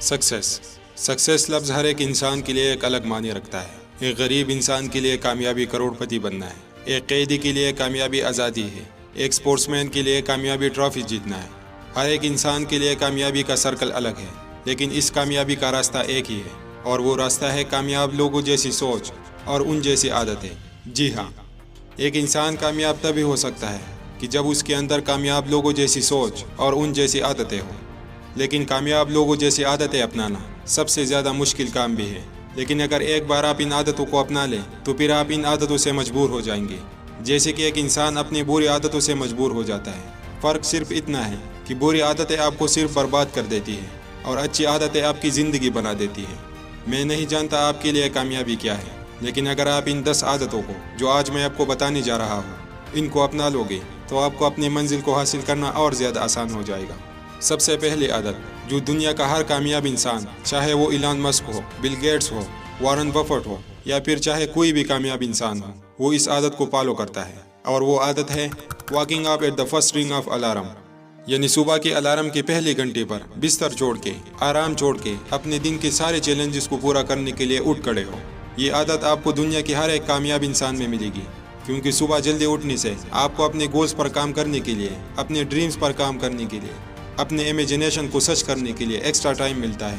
Success لفظ ہر ایک انسان کے لیے ایک الگ معنی رکھتا ہے۔ ایک غریب انسان کے لیے کامیابی کروڑ پتی بننا ہے، ایک قیدی کے لیے کامیابی آزادی ہے، ایک سپورٹس مین کے لیے کامیابی ٹرافی جیتنا ہے۔ ہر ایک انسان کے لیے کامیابی کا سرکل الگ ہے، لیکن اس کامیابی کا راستہ ایک ہی ہے، اور وہ راستہ ہے کامیاب لوگوں جیسی سوچ اور ان جیسی عادتیں۔ جی ہاں، ایک انسان کامیاب تبھی ہو سکتا ہے کہ جب اس کے اندر کامیاب لوگوں جیسی سوچ اور ان جیسی عادتیں ہوں۔ لیکن کامیاب لوگوں جیسی عادتیں اپنانا سب سے زیادہ مشکل کام بھی ہے، لیکن اگر ایک بار آپ ان عادتوں کو اپنا لیں تو پھر آپ ان عادتوں سے مجبور ہو جائیں گے، جیسے کہ ایک انسان اپنی بری عادتوں سے مجبور ہو جاتا ہے۔ فرق صرف اتنا ہے کہ بری عادتیں آپ کو صرف برباد کر دیتی ہیں اور اچھی عادتیں آپ کی زندگی بنا دیتی ہیں۔ میں نہیں جانتا آپ کے لیے کامیابی کیا ہے، لیکن اگر آپ ان 10 عادتوں کو جو آج میں آپ کو بتانے جا رہا ہوں ان کو اپنا لو گے تو آپ کو اپنی منزل کو حاصل کرنا اور زیادہ آسان ہو جائے گا۔ سب سے پہلی عادت جو دنیا کا ہر کامیاب انسان، چاہے وہ ایلان مسک ہو، بل گیٹس ہو، وارن بفٹ ہو یا پھر چاہے کوئی بھی کامیاب انسان ہو، وہ اس عادت کو فالو کرتا ہے، اور وہ عادت ہے waking up at the first ring of alarm, یعنی صبح کے الارم کے پہلی گھنٹے پر بستر چھوڑ کے، آرام چھوڑ کے اپنے دن کے سارے چیلنجز کو پورا کرنے کے لیے اٹھ کھڑے ہو۔ یہ عادت آپ کو دنیا کے ہر ایک کامیاب انسان میں ملے گی، کیونکہ صبح جلدی اٹھنے سے آپ کو اپنے گولز پر کام کرنے کے لیے، اپنے ڈریمز پر کام کرنے کے لیے، اپنے امیجنیشن کو سچ کرنے کے لیے ایکسٹرا ٹائم ملتا ہے،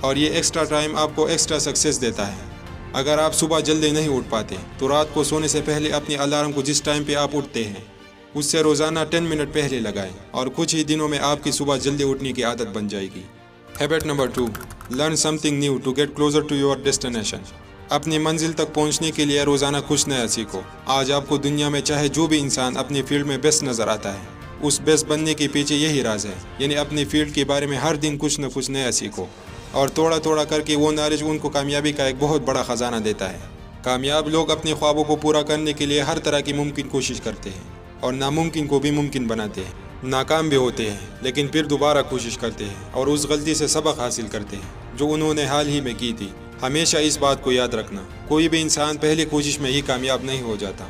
اور یہ ایکسٹرا ٹائم آپ کو ایکسٹرا سکسیس دیتا ہے۔ اگر آپ صبح جلدی نہیں اٹھ پاتے تو رات کو سونے سے پہلے اپنے الارم کو جس ٹائم پہ آپ اٹھتے ہیں اس سے روزانہ 10 منٹ پہلے لگائیں، اور کچھ ہی دنوں میں آپ کی صبح جلدی اٹھنے کی عادت بن جائے گی۔ Habit number 2، learn something new to get closer to your destination. اپنی منزل تک پہنچنے کے لیے روزانہ کچھ نیا سیکھو۔ آج آپ کو دنیا میں چاہے جو بھی انسان اپنی فیلڈ میں بیسٹ نظر آتا ہے، اس بیسٹ بننے کے پیچھے یہی راز ہے، یعنی اپنی فیلڈ کے بارے میں ہر دن کچھ نہ کچھ نیا سیکھو، اور تھوڑا تھوڑا کر کے وہ نالج ان کو کامیابی کا ایک بہت بڑا خزانہ دیتا ہے۔ کامیاب لوگ اپنے خوابوں کو پورا کرنے کے لیے ہر طرح کی ممکن کوشش کرتے ہیں اور ناممکن کو بھی ممکن بناتے ہیں۔ ناکام بھی ہوتے ہیں لیکن پھر دوبارہ کوشش کرتے ہیں اور اس غلطی سے سبق حاصل کرتے ہیں جو انہوں نے حال ہی میں کی تھی۔ ہمیشہ اس بات کو یاد رکھنا، کوئی بھی انسان پہلی کوشش میں ہی کامیاب نہیں ہو جاتا۔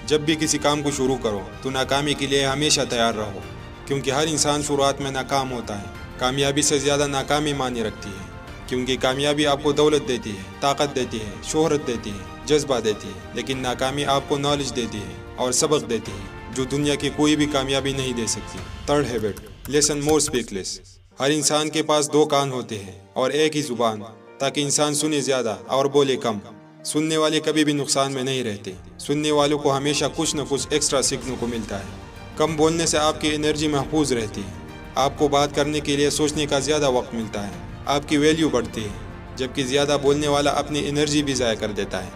جب بھی کسی کام کو شروع کرو تو ناکامی کے لیے ہمیشہ تیار رہو، کیونکہ ہر انسان شروعات میں ناکام ہوتا ہے۔ کامیابی سے زیادہ ناکامی معنی رکھتی ہے، کیونکہ کامیابی آپ کو دولت دیتی ہے، طاقت دیتی ہے، شہرت دیتی ہے، جذبہ دیتی ہے، لیکن ناکامی آپ کو نالج دیتی ہے اور سبق دیتی ہے جو دنیا کی کوئی بھی کامیابی نہیں دے سکتی۔ تھرڈ ہیبٹ، لیسن مور اسپیک لیس۔ ہر انسان کے پاس 2 کان ہوتے ہیں اور ایک ہی زبان، تاکہ انسان سنے زیادہ اور بولے کم۔ سننے والے کبھی بھی نقصان میں نہیں رہتے، سننے والوں کو ہمیشہ کچھ نہ کچھ ایکسٹرا سیکھنے کو ملتا ہے۔ کم بولنے سے آپ کی انرجی محفوظ رہتی ہے، آپ کو بات کرنے کے لیے سوچنے کا زیادہ وقت ملتا ہے، آپ کی ویلیو بڑھتی ہے، جبکہ زیادہ بولنے والا اپنی انرجی بھی ضائع کر دیتا ہے،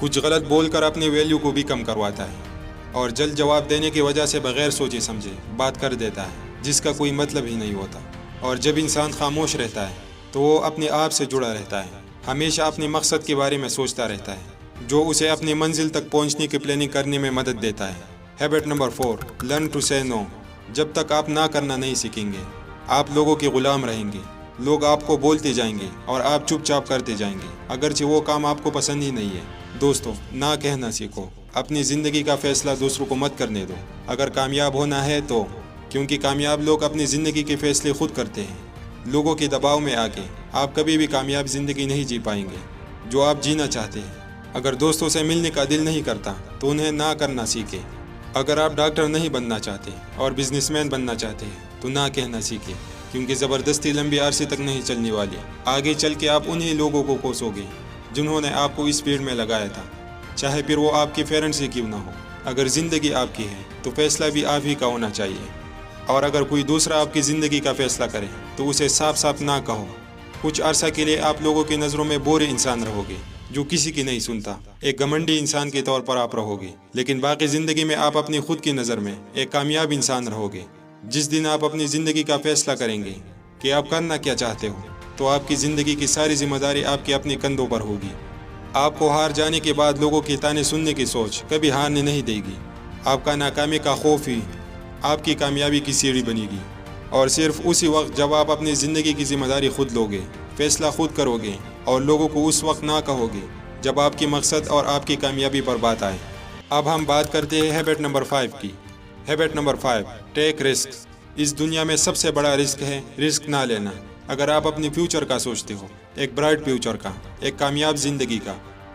کچھ غلط بول کر اپنی ویلیو کو بھی کم کرواتا ہے، اور جلد جواب دینے کی وجہ سے بغیر سوچے سمجھے بات کر دیتا ہے جس کا کوئی مطلب ہی نہیں ہوتا۔ اور جب انسان خاموش رہتا ہے تو وہ اپنے آپ سے جڑا رہتا ہے، ہمیشہ اپنے مقصد کے بارے میں سوچتا رہتا ہے، جو اسے اپنی منزل تک پہنچنے کی پلاننگ کرنے میں مدد دیتا ہے۔ ہیبٹ نمبر 4، لرن ٹو سے نو۔ جب تک آپ نہ کرنا نہیں سیکھیں گے آپ لوگوں کے غلام رہیں گے۔ لوگ آپ کو بولتے جائیں گے اور آپ چپ چاپ کرتے جائیں گے، اگرچہ وہ کام آپ کو پسند ہی نہیں ہے۔ دوستو، نہ کہنا سیکھو، اپنی زندگی کا فیصلہ دوسروں کو مت کرنے دو۔ اگر کامیاب ہونا ہے تو، کیونکہ کامیاب لوگ اپنی زندگی کے فیصلے خود کرتے ہیں۔ لوگوں کے دباؤ میں آ کے آپ کبھی بھی کامیاب زندگی نہیں جی پائیں گے جو آپ جینا چاہتے ہیں۔ اگر دوستوں سے ملنے کا دل نہیں کرتا تو انہیں نہ کرنا سیکھیں۔ اگر آپ ڈاکٹر نہیں بننا چاہتے اور بزنس مین بننا چاہتے ہیں تو نہ کہنا سیکھیں، کیونکہ زبردستی لمبی عرصے تک نہیں چلنے والی۔ آگے چل کے آپ انہی لوگوں کو کوسو گے جنہوں نے آپ کو اس فیلڈ میں لگایا تھا، چاہے پھر وہ آپ کے پیرنٹس سے کیوں نہ ہو۔ اگر زندگی آپ کی ہے تو فیصلہ بھی آپ ہی کا ہونا چاہیے، اور اگر کوئی دوسرا آپ کی زندگی کا فیصلہ کرے تو اسے صاف صاف نہ کہو۔ کچھ عرصہ کے لیے آپ لوگوں کی نظروں میں بورے انسان رہو گے جو کسی کی نہیں سنتا، ایک گھمنڈی انسان کے طور پر آپ رہو گے، لیکن باقی زندگی میں آپ اپنی خود کی نظر میں ایک کامیاب انسان رہو گے۔ جس دن آپ اپنی زندگی کا فیصلہ کریں گے کہ آپ کرنا کیا چاہتے ہو تو آپ کی زندگی کی ساری ذمہ داری آپ کے اپنے کندھوں پر ہوگی۔ آپ کو ہار جانے کے بعد لوگوں کے تانے سننے کی سوچ کبھی ہارنے نہیں دے گی۔ آپ کا ناکامی کا خوف ہی آپ کی کامیابی کی سیڑھی بنے گی، اور صرف اسی وقت جب آپ اپنی زندگی کی ذمہ داری خود لو گے، فیصلہ خود کرو گے اور لوگوں کو اس وقت نہ کہو گے جب آپ کی مقصد اور آپ کی کامیابی پر بات آئے۔ اب ہم بات کرتے ہیں ہیبٹ نمبر 5 کی۔ Habit number 5، take risk. اس دنیا میں سب سے بڑا رسک ہے رسک نہ لینا۔ اگر آپ اپنی فیوچر کا سوچتے ہو، ایک برائٹ فیوچر کا، ایک کامیاب زندگی کا،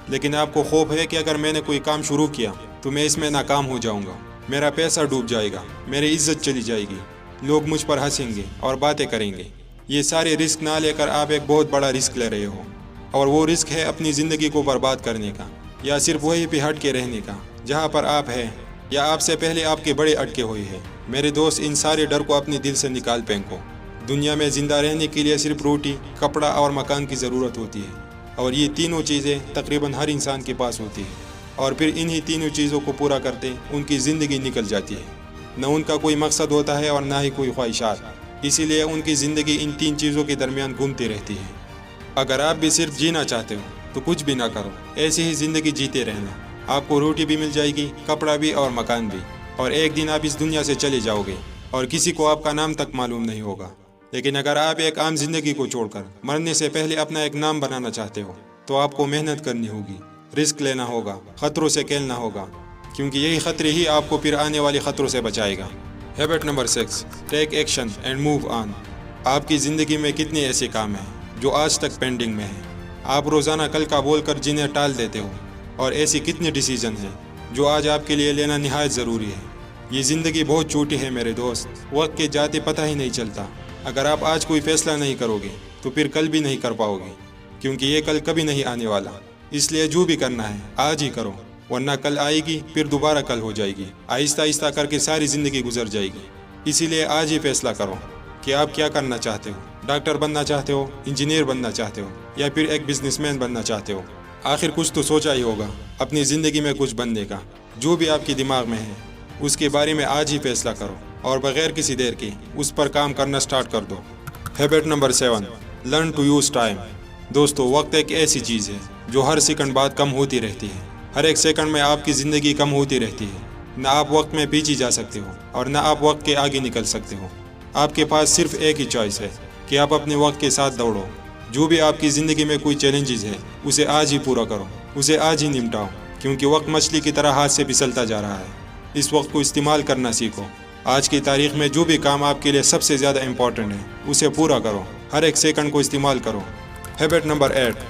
لیکن آپ کو خوف ہے کہ اگر میں نے کوئی کام شروع کیا تو میں اس میں ناکام ہو جاؤں گا، میرا پیسہ ڈوب جائے گا، میری عزت چلی جائے گی، لوگ مجھ پر ہنسیں گے اور باتیں کریں گے، یہ سارے رسک نہ لے کر آپ ایک بہت بڑا رسک لے رہے ہو، اور وہ رسک ہے اپنی زندگی کو برباد کرنے کا، یا صرف وہی پہ ہٹ کے رہنے کا جہاں پر آپ ہیں، یا آپ سے پہلے آپ کے بڑے اٹکے ہوئے ہیں۔ میرے دوست، ان سارے ڈر کو اپنے دل سے نکال پھینکو۔ دنیا میں زندہ رہنے کے لیے صرف روٹی، کپڑا اور مکان کی ضرورت ہوتی ہے، اور یہ تینوں چیزیں تقریباً ہر انسان کے پاس ہوتی ہیں، اور پھر انہی تینوں چیزوں کو پورا کرتے ان کی زندگی نکل جاتی ہے۔ نہ ان کا کوئی مقصد ہوتا ہے اور نہ ہی کوئی خواہشات، اسی لیے ان کی زندگی ان تین چیزوں کے درمیان گھومتی رہتی ہے۔ اگر آپ بھی صرف جینا چاہتے ہو تو کچھ بھی نہ کرو، ایسی ہی زندگی جیتے رہنا، آپ کو روٹی بھی مل جائے گی، کپڑا بھی اور مکان بھی، اور ایک دن آپ اس دنیا سے چلے جاؤ گے اور کسی کو آپ کا نام تک معلوم نہیں ہوگا۔ لیکن اگر آپ ایک عام زندگی کو چھوڑ کر مرنے سے پہلے اپنا ایک نام بنانا چاہتے ہو تو آپ کو محنت کرنی ہوگی، رسک لینا ہوگا، خطروں سے کھیلنا ہوگا، کیونکہ یہی خطرے ہی آپ کو پھر آنے والے خطروں سے بچائے گا۔ Habit number 6، take action and move on. آپ کی زندگی میں کتنے ایسے کام ہیں جو آج تک پینڈنگ میں ہیں؟ آپ روزانہ کل کا بول کر جنہیں ٹال دیتے ہو، اور ایسی کتنے ڈیسیژن ہیں جو آج آپ کے لیے لینا نہایت ضروری ہے۔ یہ زندگی بہت چھوٹی ہے میرے دوست، وقت کے جاتے پتہ ہی نہیں چلتا۔ اگر آپ آج کوئی فیصلہ نہیں کرو گے تو پھر کل بھی نہیں کر پاؤ گے، کیونکہ یہ کل کبھی نہیں آنے والا۔ اس لیے جو بھی کرنا ہے آج ہی کرو، ورنہ کل آئے گی، پھر دوبارہ کل ہو جائے گی، آہستہ آہستہ کر کے ساری زندگی گزر جائے گی۔ اسی لیے آج ہی فیصلہ کرو کہ آپ کیا کرنا چاہتے ہو۔ ڈاکٹر بننا چاہتے ہو، انجینئر بننا چاہتے ہو، یا پھر ایک بزنس مین بننا چاہتے ہو؟ آخر کچھ تو سوچا ہی ہوگا اپنی زندگی میں کچھ بننے کا۔ جو بھی آپ کے دماغ میں ہے اس کے بارے میں آج ہی فیصلہ کرو، اور بغیر کسی دیر کے اس پر کام کرنا سٹارٹ کر دو۔ Habit number 7، learn to use time. دوستو، وقت ایک ایسی چیز ہے جو ہر سیکنڈ بعد کم ہوتی رہتی ہے۔ ہر ایک سیکنڈ میں آپ کی زندگی کم ہوتی رہتی ہے۔ نہ آپ وقت میں پیچھے جا سکتے ہو اور نہ آپ وقت کے آگے نکل سکتے ہو۔ آپ کے پاس صرف ایک ہی چوائس ہے کہ آپ اپنے وقت کے ساتھ دوڑو۔ جو بھی آپ کی زندگی میں کوئی چیلنجز ہے اسے آج ہی پورا کرو، اسے آج ہی نمٹاؤ، کیونکہ وقت مچھلی کی طرح ہاتھ سے پھسلتا جا رہا ہے۔ اس وقت کو استعمال کرنا سیکھو۔ آج کی تاریخ میں جو بھی کام آپ کے لیے سب سے زیادہ امپورٹنٹ ہے اسے پورا کرو، ہر ایک سیکنڈ کو استعمال کرو۔ Habit number 8،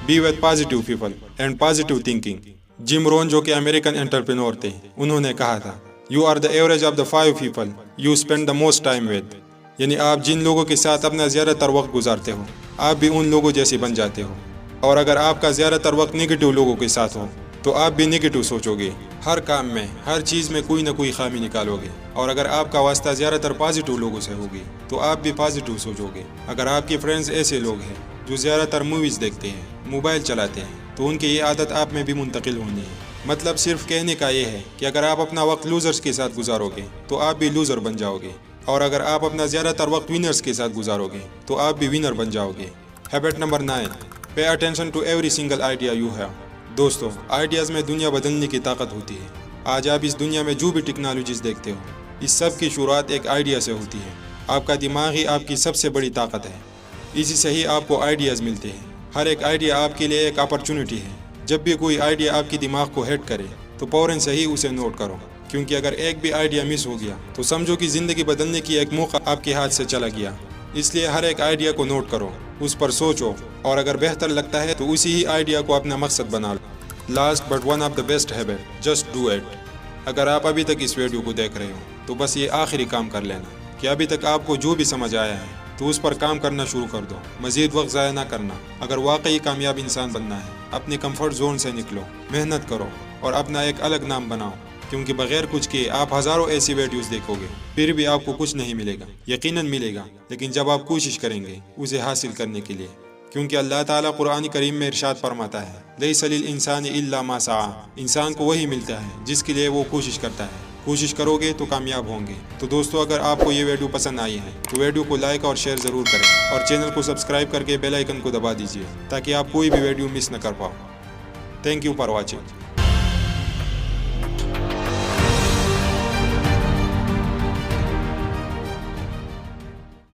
be with positive people and positive thinking. Jim Rohn, جو کہ امریکن انٹرپرینور تھے، انہوں نے کہا تھا، you are the average of the 5 people you spend the most time with. یعنی آپ جن لوگوں کے ساتھ اپنا زیادہ تر وقت گزارتے ہو آپ بھی ان لوگوں جیسے بن جاتے ہو، اور اگر آپ کا زیادہ تر وقت نگیٹو لوگوں کے ساتھ ہو تو آپ بھی نگیٹو سوچو گے، ہر کام میں، ہر چیز میں کوئی نہ کوئی خامی نکالو گے، اور اگر آپ کا واسطہ زیادہ تر پازیٹیو لوگوں سے ہوگی تو آپ بھی پازیٹیو سوچو گے۔ اگر آپ کے فرینڈز ایسے لوگ ہیں جو زیادہ تر موویز دیکھتے ہیں، موبائل چلاتے ہیں، تو ان کی یہ عادت آپ میں بھی منتقل ہونی ہے۔ مطلب صرف کہنے کا یہ ہے کہ اگر آپ اپنا وقت لوزرز کے ساتھ گزارو گے تو آپ بھی لوزر بن جاؤ گے، اور اگر آپ اپنا زیادہ تر وقت ونرز کے ساتھ گزارو گے تو آپ بھی ونر بن جاؤ گے۔ Habit number 9، pay attention to every single idea you have. دوستو، آئیڈیاز میں دنیا بدلنے کی طاقت ہوتی ہے۔ آج آپ اس دنیا میں جو بھی ٹیکنالوجیز دیکھتے ہو، اس سب کی شروعات ایک آئیڈیا سے ہوتی ہے۔ آپ کا دماغ ہی آپ کی سب سے بڑی طاقت ہے، اسی سے ہی آپ کو آئیڈیاز ملتے ہیں۔ ہر ایک آئیڈیا آپ کے لیے ایک اپرچونٹی ہے۔ جب بھی کوئی آئیڈیا آپ کی دماغ کو ہٹ کرے تو فوراً سے ہی اسے نوٹ کرو، کیونکہ اگر ایک بھی آئیڈیا مس ہو گیا تو سمجھو کہ زندگی بدلنے کی ایک موقع آپ کے ہاتھ سے چلا گیا۔ اس لیے ہر ایک آئیڈیا کو نوٹ کرو، اس پر سوچو، اور اگر بہتر لگتا ہے تو اسی ہی آئیڈیا کو اپنا مقصد بنا لو۔ Last but one of the best habit, just do it. اگر آپ ابھی تک اس ویڈیو کو دیکھ رہے ہو تو بس یہ آخری کام کر لینا کہ ابھی تک آپ کو جو بھی سمجھ آیا ہے تو اس پر کام کرنا شروع کر دو، مزید وقت ضائع نہ کرنا۔ اگر واقعی کامیاب انسان بننا ہے، اپنے کمفرٹ زون سے نکلو، محنت کرو اور اپنا ایک الگ نام بناؤ، کیونکہ بغیر کچھ کیے آپ ہزاروں ایسی ویڈیوز دیکھو گے، پھر بھی آپ کو کچھ نہیں ملے گا۔ یقیناً ملے گا، لیکن جب آپ کوشش کریں گے اسے حاصل کرنے کے لیے، کیونکہ اللہ تعالیٰ قرآن کریم میں ارشاد فرماتا ہے، لیس للانسان الا ما سعی۔ انسان کو وہی ملتا ہے جس کے لیے وہ کوشش کرتا ہے۔ کوشش کرو گے تو کامیاب ہوں گے۔ تو دوستو، اگر آپ کو یہ ویڈیو پسند آئی ہے تو ویڈیو کو لائک اور شیئر ضرور کریں، اور چینل کو سبسکرائب کر کے بیل آئیکن کو دبا دیجیے تاکہ آپ کوئی بھی ویڈیو مس نہ کر پاؤ۔ Thank you for watching.